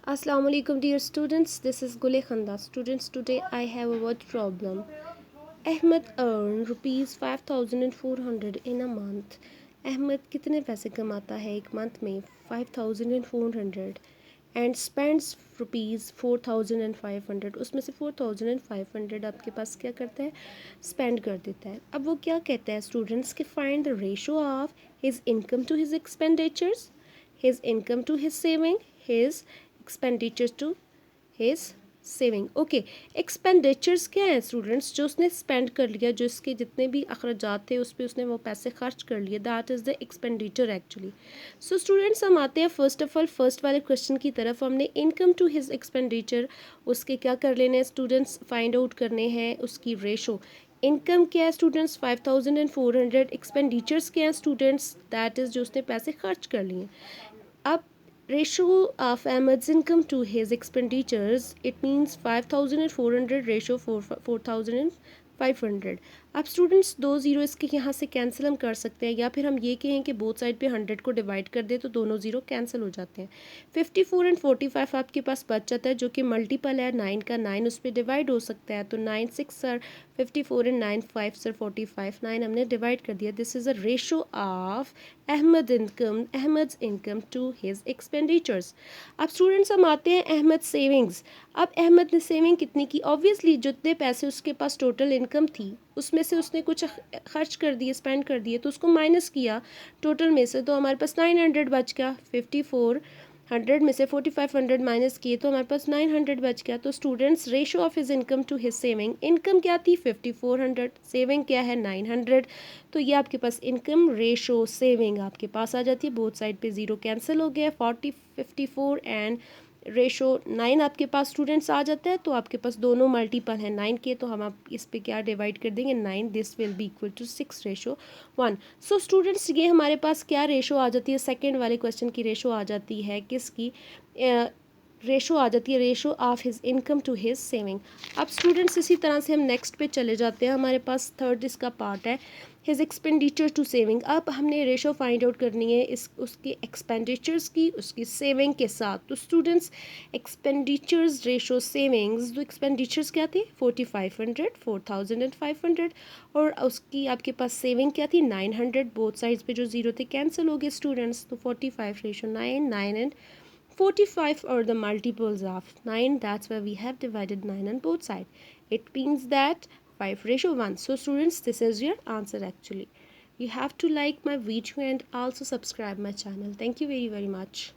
Assalamu alaikum dear students, this is Gule Khanda. Students, today I have a word problem. Ahmed earned rupees 5400 in a month. Ahmed कितने पैसे कमाता है एक month में 5400 and spends rupees 4500. उसमें से 4500 आपके पास क्या करता है स्पेंड कर देता है. अब वो क्या कहता है स्टूडेंट्स कि find the ratio of his income to his expenditures, his income to his saving, his expenditures to his saving. Okay, expenditures क्या है स्टूडेंट्स? जो उसने स्पेंड कर लिया, जो इसके जितने भी अखराजात थे उस पर उसने वो पैसे खर्च कर लिए, that is the expenditure actually. So students हम आते हैं फर्स्ट ऑफ ऑल फर्स्ट वाले क्वेश्चन की तरफ. हमने इनकम टू हिज एक्सपेंडिचर उसके क्या कर लेने हैं स्टूडेंट्स, फाइंड आउट करने हैं उसकी रेशो. इनकम क्या है स्टूडेंट्स 5400, एक्सपेंडिचर्स क्या है स्टूडेंट्स, दैट इज़ जो उसने पैसे खर्च कर लिए. अब ratio of Ahmed's income to his expenditures, it means 5400 ratio 4500. अब स्टूडेंट्स 2 ज़ीरो इसके यहाँ से कैंसिल हम कर सकते हैं, या फिर हम ये कहें कि बोथ साइड पे 100 को डिवाइड कर दे तो दोनों ज़ीरो कैंसिल हो जाते हैं. 54 एंड 45 आपके पास बच जाता है जो कि मल्टीपल है 9 का. 9 उस पर डिवाइड हो सकता है तो 9 6 सर 54 एंड 9 5 सर 45. 9 हमने डिवाइड कर दिया. This is a ratio of Ahmed's income to his expenditures. अब स्टूडेंट्स हम आते हैं अहमद सेविंग्स. अब अहमद ने सेविंग कितनी की? ऑब्वियसली जितने पैसे उसके पास टोटल इनकम थी उसमें से उसने कुछ खर्च कर दिए, स्पेंड कर दिए, तो उसको माइनस किया टोटल में से, तो हमारे पास 900 बच गया. 5400 में से 4500 माइनस किए तो हमारे पास 900 बच गया. तो students ratio of his income to his saving, income क्या थी 5400, सेविंग क्या है 900, तो ये आपके पास इनकम रेशो सेविंग आपके पास आ जाती है. बोथ साइड पे ज़ीरो कैंसिल हो गया. 54 एंड रेशो 9 आपके पास स्टूडेंट्स आ जाता है. तो आपके पास दोनों मल्टीपल हैं 9 के, तो हम आप इस पे क्या डिवाइड कर देंगे 9. This will be equal to 6:1. So students ये हमारे पास क्या रेशो आ जाती है, सेकंड वाले क्वेश्चन की रेशो आ जाती है किसकी, रेशो आ जाती है ratio of his income to his saving. अब स्टूडेंट्स इसी तरह से हम नेक्स्ट पे चले जाते हैं. हमारे पास थर्ड इसका पार्ट है हिज एक्सपेंडिचर टू सेविंग. अब हमने रेशो फाइंड आउट करनी है इस उसके एक्सपेंडिचर्स की उसकी सेविंग के साथ. तो स्टूडेंट्स एक्सपेंडिचर्स रेशो सेविंग्स, तो एक्सपेंडिचर्स क्या थे 4500 4500, और उसकी आपके पास सेविंग क्या थी 900. बोथ साइड्स पे जो ज़ीरो थे कैंसिल हो गए स्टूडेंट्स. तो 45 ratio 9 9 and 45 are the multiples of 9. That's why we have divided 9 on both sides. It means that 5:1. So students, this is your answer actually. You have to like my video and also subscribe my channel. Thank you very much.